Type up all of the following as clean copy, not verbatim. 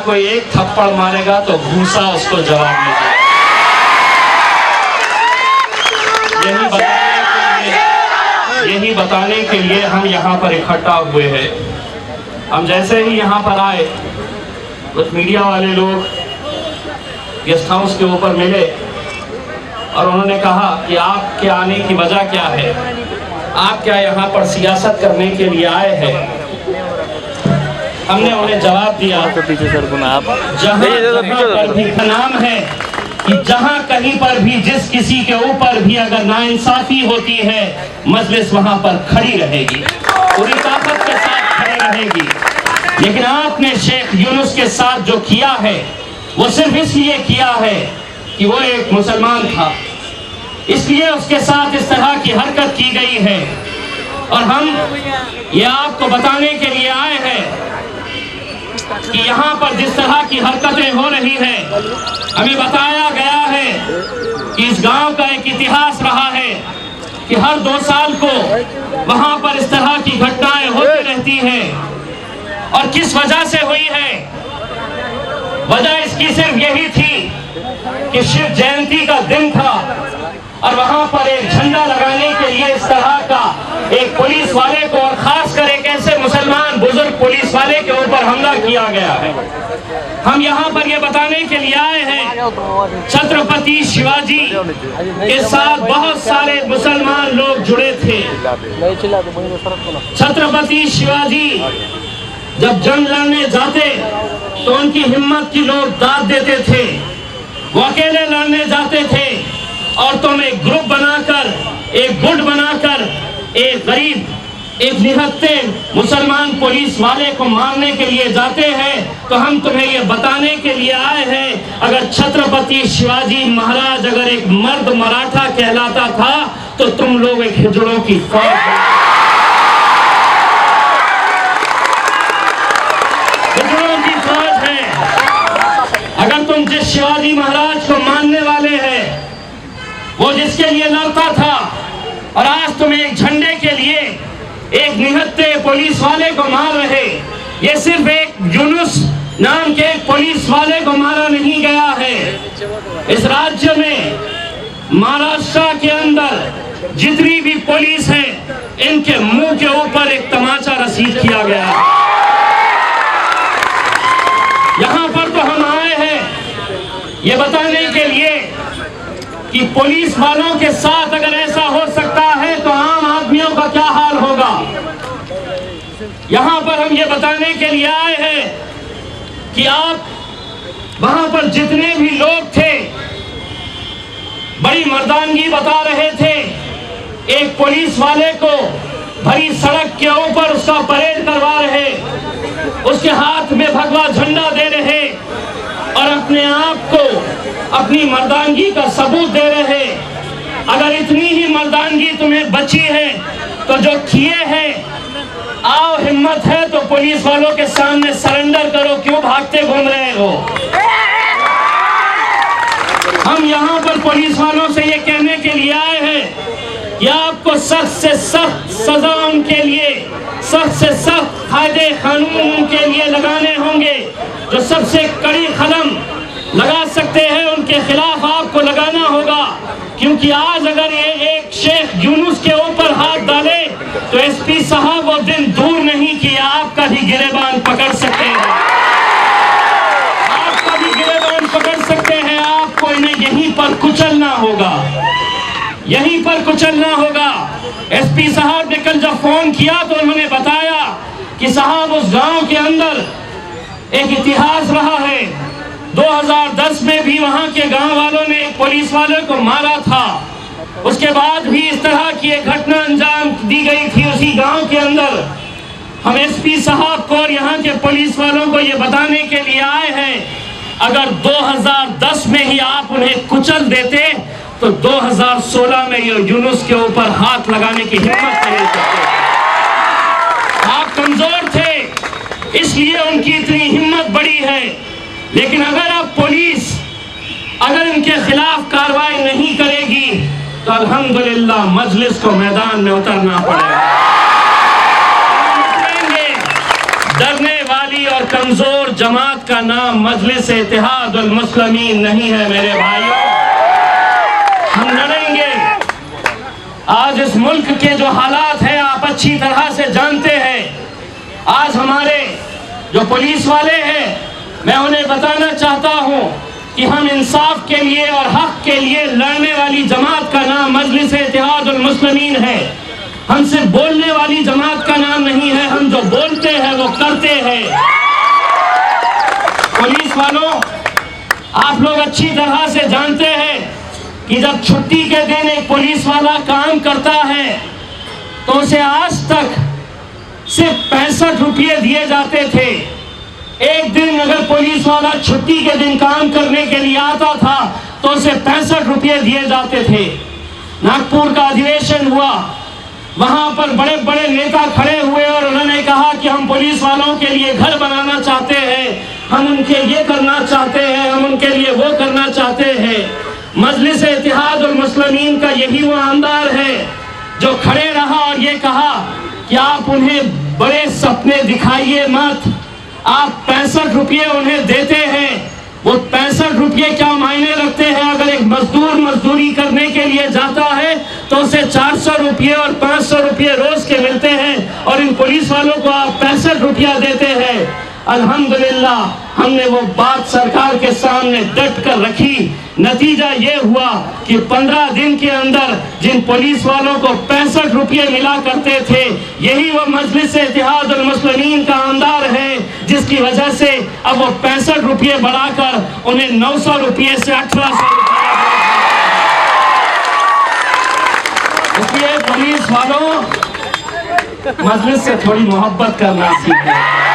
कोई एक थप्पड़ मारेगा तो घूसा उसको जवाब मिलेगा। यही बताने के लिए हम यहाँ पर इकट्ठा हुए हैं। हम जैसे ही यहाँ पर आए, कुछ मीडिया वाले लोग गेस्ट हाउस के ऊपर मिले और उन्होंने कहा कि आपके आने की वजह क्या है, आप क्या यहाँ पर सियासत करने के लिए आए हैं। हमने उन्हें जवाब दिया, नाम है कि जहाँ कहीं पर भी जिस किसी के ऊपर भी अगर नाइंसाफी होती है, मजलिस वहाँ पर खड़ी रहेगी, पूरी ताकत के साथ खड़ी रहेगी। लेकिन आपने शेख यूनुस के साथ जो किया है वो सिर्फ इसलिए किया है कि वो एक मुसलमान था, इसलिए उसके साथ इस तरह की हरकत की गई है। और हम ये आपको बताने के लिए आए हैं कि यहाँ पर जिस तरह की हरकतें हो रही है, हमें बताया गया है कि इस गांव का एक इतिहास रहा है कि हर 2 साल को वहाँ पर इस तरह की घटनाएं होती रहती हैं। और किस वजह से हुई है? वजह इसकी सिर्फ यही थी कि शिव जयंती का दिन था और वहां पर एक झंडा लगाने के लिए इस तरह का एक पुलिस वाले को, और खासकर एक ऐसे मुसलमान बुजुर्ग पुलिस वाले के ऊपर हमला किया गया है। हम यहाँ पर यह बताने के लिए आए हैं, छत्रपति शिवाजी के साथ बहुत सारे मुसलमान लोग जुड़े थे। छत्रपति शिवाजी जब जंग लड़ने जाते तो उनकी हिम्मत की लोग दाद देते थे। वो अकेले लड़ने जाते थे और तुम एक ग्रुप बनाकर, एक गुट बनाकर एक गरीब, एक निहत्ते मुसलमान पुलिस वाले को मारने के लिए जाते हैं। तो हम तुम्हें ये बताने के लिए आए हैं, अगर छत्रपति शिवाजी महाराज अगर एक मर्द मराठा कहलाता था तो तुम लोग एक हिजड़ों की फौज है। अगर तुम जिस शिवाजी महाराज को मानने वाले हैं, वो जिसके लिए लड़ता था, और आज तुम एक झंडे के लिए एक निहत्ते पुलिस वाले को मार रहे, ये सिर्फ एक यूनुस नाम के एक पुलिस वाले को मारा नहीं गया है। इस राज्य में महाराष्ट्र के अंदर जितनी भी पुलिस है, इनके मुंह के ऊपर एक तमाचा रसीद किया गया है। यहाँ पर तो हम आए हैं ये बताने के लिए कि पुलिस वालों के साथ अगर ऐसा हो सकता है तो आम आदमियों का क्या हाल होगा। यहाँ पर हम ये बताने के लिए आए हैं कि आप वहां पर जितने भी लोग थे बड़ी मर्दानगी बता रहे थे। एक पुलिस वाले को भरी सड़क के ऊपर उसका परेड करवा रहे, उसके हाथ में भगवा झंडा दे रहे और अपने आप को अपनी मर्दानगी का सबूत दे रहे। अगर इतनी ही मर्दानगी तुम्हें बची है तो जो किए हैं, आओ हिम्मत है तो पुलिस वालों के सामने सरेंडर करो, क्यों भागते घूम रहे हो। हम यहाँ पर पुलिस वालों से ये कहने के लिए आए हैं कि आपको सख्त से सख्त सजा उनके लिए, सख्त से सख्त कायदे कानून उनके लिए लगाने होंगे। जो सबसे कड़ी कदम लगा सकते हैं उनके खिलाफ आपको लगाना होगा, क्योंकि आज अगर ये एक शेख यूनुस के ऊपर हाथ डाले तो एसपी साहब वो दिन दूर नहीं कि आपका भी गिरेबान पकड़ सकते हैं, आपका भी गिरेबान पकड़ सकते हैं। आपको इन्हें यहीं पर कुचलना होगा, यहीं पर कुचलना होगा। एसपी साहब ने कल जब फोन किया तो उन्होंने बताया कि साहब उस गांव के अंदर एक इतिहास रहा है। 2010 में भी वहां के गांव वालों ने एक पुलिस वाले को मारा था, उसके बाद भी इस तरह की एक घटना अंजाम दी गई थी उसी गांव के अंदर। हम एसपी साहब को और यहाँ के पुलिस वालों को ये बताने के लिए आए हैं, अगर 2010 में ही आप उन्हें कुचल देते तो 2016 में ये यूनुस के ऊपर हाथ लगाने की हिम्मत नहीं करते। आप कमजोर थे इसलिए उनकी इतनी हिम्मत बड़ी है, लेकिन अगर अब पुलिस अगर इनके खिलाफ कार्रवाई नहीं करेगी तो अल्हम्दुलिल्लाह मजलिस को मैदान में उतरना पड़ेगा। डरने वाली और कमजोर जमात का नाम मजलिस इत्तेहादुल मुस्लिमीन नहीं है मेरे भाइयों। हम लड़ेंगे। आज इस मुल्क के जो हालात हैं आप अच्छी तरह से जानते हैं। आज हमारे जो पुलिस वाले हैं, मैं उन्हें बताना चाहता हूं कि हम इंसाफ के लिए और हक के लिए लड़ने वाली जमात का नाम मजलिस इत्तेहादुल मुस्लिमीन है। हम सिर्फ बोलने वाली जमात का नाम नहीं है, हम जो बोलते हैं वो करते हैं। पुलिस वालों, आप लोग अच्छी तरह से जानते हैं कि जब छुट्टी के दिन एक पुलिस वाला काम करता है तो उसे आज तक सिर्फ 65 रुपये दिए जाते थे। एक दिन अगर पुलिस वाला छुट्टी के दिन काम करने के लिए आता था तो उसे 65 रुपये दिए जाते थे। नागपुर का अधिवेशन हुआ, वहां पर बड़े बड़े नेता खड़े हुए और उन्होंने कहा कि हम पुलिस वालों के लिए घर बनाना चाहते हैं, हम उनके ये करना चाहते हैं, हम उनके लिए वो करना चाहते हैं। मजलिस इत्तेहादुल मुस्लिमीन का यही वो आमदार है जो खड़े रहा और ये कहा कि आप उन्हें बड़े सपने दिखाइए मत। आप 65 रुपये उन्हें देते हैं, वो 65 रुपये क्या मायने रखते हैं? अगर एक मजदूर मजदूरी करने के लिए जाता है तो उसे 400 रुपये और 500 रुपये रोज के मिलते हैं और इन पुलिस वालों को आप 65 रुपया देते हैं। अल्हम्दुलिल्लाह हमने वो बात सरकार के सामने डट कर रखी। नतीजा ये हुआ कि 15 दिन के अंदर जिन पुलिस वालों को 65 रुपये मिला करते थे, यही वो मजलिस इत्तेहादुल मुस्लिमीन का आमदार है जिसकी वजह से अब वो 65 रुपये बढ़ाकर उन्हें 900 रुपये से 1800 रुपये। इसलिए पुलिस वालों, मजलिस से थोड़ी मोहब्बत करना सीखें।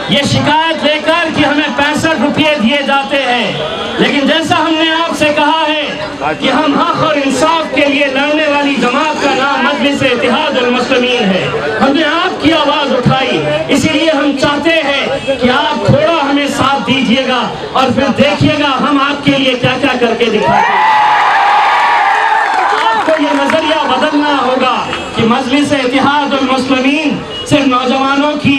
ये शिकायत लेकर कि हमें 65 रुपये दिए जाते हैं, लेकिन जैसा हमने आपसे कहा है कि हम हक और इंसाफ के लिए लड़ने वाली जमात का नाम मजलिस इत्तेहादुल मुस्लिमीन है। हमने आपकी आवाज उठाई, इसीलिए हम चाहते हैं कि आप थोड़ा हमें साथ दीजिएगा और फिर देखिएगा हम आपके लिए क्या क्या करके दिखाते हैं। आपको ये नजरिया बदलना होगा कि मजलिस इत्तेहादुल मुस्लिमीन सिर्फ नौजवानों की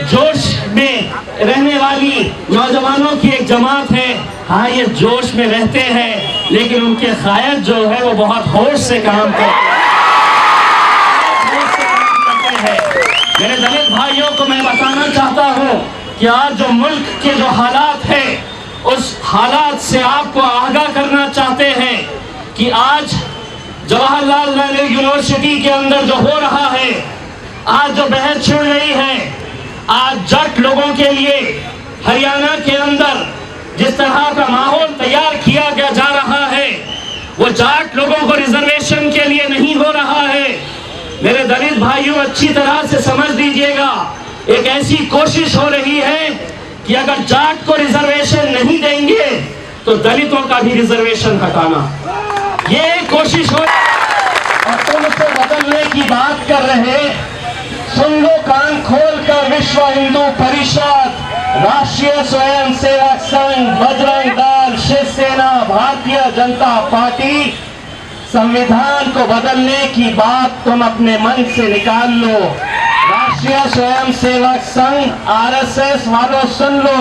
जोश में रहने वाली नौजवानों की एक जमात है। हाँ, ये जोश में रहते हैं लेकिन उनके कायद जो है वो बहुत होश से काम करते हैं। मेरे दलित भाइयों को मैं बताना चाहता हूँ कि आज जो मुल्क के जो हालात है उस हालात से आपको आगाह करना चाहते हैं कि आज जवाहरलाल नेहरू यूनिवर्सिटी के अंदर जो हो रहा है, आज जो बहस छिड़ रही है, आज जट लोगों के लिए हरियाणा के अंदर जिस तरह का माहौल तैयार किया गया जा रहा है, वो जाट लोगों को रिजर्वेशन के लिए नहीं हो रहा है। मेरे दलित भाइयों, अच्छी तरह से समझ लीजिएगा, एक ऐसी कोशिश हो रही है कि अगर जाट को रिजर्वेशन नहीं देंगे तो दलितों का भी रिजर्वेशन हटाना, ये कोशिश हो। और तुम उसे बदलने की बात कर रहे, सुन लो कान खोल कर, विश्व हिंदू परिषद, राष्ट्रीय स्वयंसेवक संघ, बजरंग दल, शिवसेना, भारतीय जनता पार्टी, संविधान को बदलने की बात तुम अपने मन से निकाल लो। राष्ट्रीय स्वयंसेवक संघ, आरएसएस वालों सुन लो,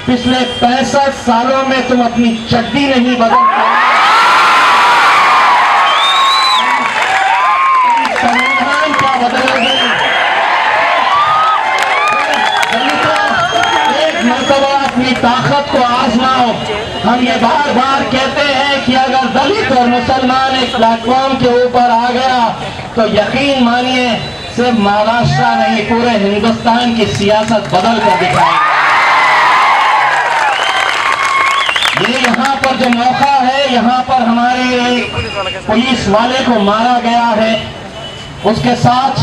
पिछले 65 सालों में तुम अपनी चड्डी नहीं बदल पाए। संविधान क्या बदलोगे? एक मर्तबा अपनी ताकत को आजमाओ। हम ये बार बार कहते हैं कि अगर दलित और मुसलमान एक प्लेटफॉर्म के ऊपर आ गया तो यकीन मानिए सिर्फ महाराष्ट्र नहीं, पूरे हिंदुस्तान की सियासत बदल कर दिखाएगा। ये यहाँ पर जो मौका है, यहाँ पर हमारे पुलिस वाले को मारा गया है, उसके साथ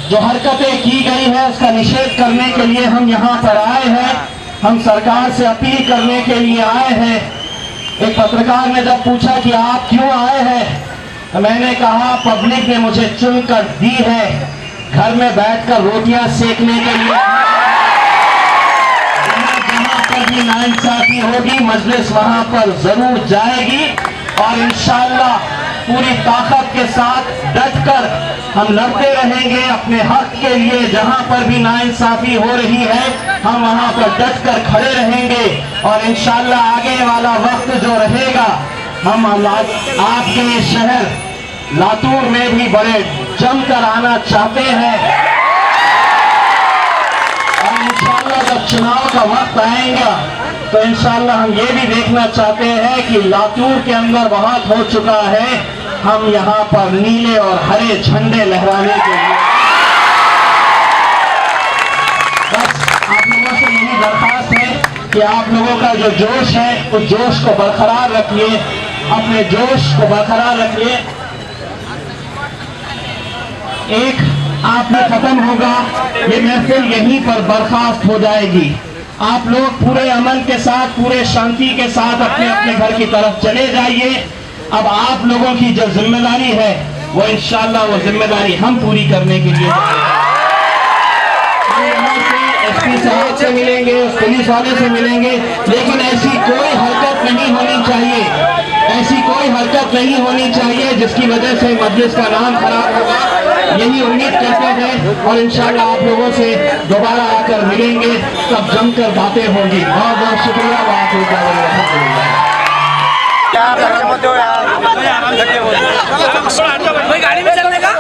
जो हरकतें की गई है उसका निषेध करने के लिए हम यहाँ पर आए हैं। हम सरकार से अपील करने के लिए आए हैं। एक पत्रकार ने जब पूछा कि आप क्यों आए हैं, तो मैंने कहा पब्लिक ने मुझे चुनकर दी है घर में बैठकर रोटियां सेकने के लिए। जहाँ पर भी भी नाइंसाफी होगी, मजलिस वहां पर जरूर जाएगी और इंशाअल्लाह पूरी ताकत के साथ डटकर हम लड़ते रहेंगे अपने हक के लिए। जहां पर भी नाइंसाफी हो रही है हम वहां पर डटकर खड़े रहेंगे और इंशाअल्लाह आगे वाला वक्त जो रहेगा हम आपके शहर लातूर में भी बड़े जमकर आना चाहते हैं और इंशाअल्लाह जब चुनाव का वक्त आएगा तो इंशाअल्लाह हम ये भी देखना चाहते हैं कि लातूर के अंदर बहुत हो चुका है, हम यहाँ पर नीले और हरे झंडे लहराने के लिए बस आप लोगों से यही दरखास्त है कि आप लोगों का जो जोश है उस जोश को बरकरार रखिए, अपने जोश को बरकरार रखिए। एक आप में खत्म होगा, ये महफिल यहीं पर बर्खास्त हो जाएगी। आप लोग पूरे अमन के साथ, पूरे शांति के साथ अपने अपने घर की तरफ चले जाइए। अब आप लोगों की जो जिम्मेदारी है वो इंशाअल्लाह वो जिम्मेदारी हम पूरी करने के लिए हम यहाँ से एसपी साहब से मिलेंगे, पुलिस वाले से मिलेंगे, लेकिन ऐसी कोई हरकत नहीं होनी चाहिए, ऐसी कोई हरकत नहीं होनी चाहिए जिसकी वजह से मजलिस का नाम खराब होगा। यही उम्मीद करते हैं और इंशाअल्लाह आप लोगों से दोबारा आकर मिलेंगे, तब जमकर बातें होगी। बहुत बहुत शुक्रिया। गाड़ी में चलने का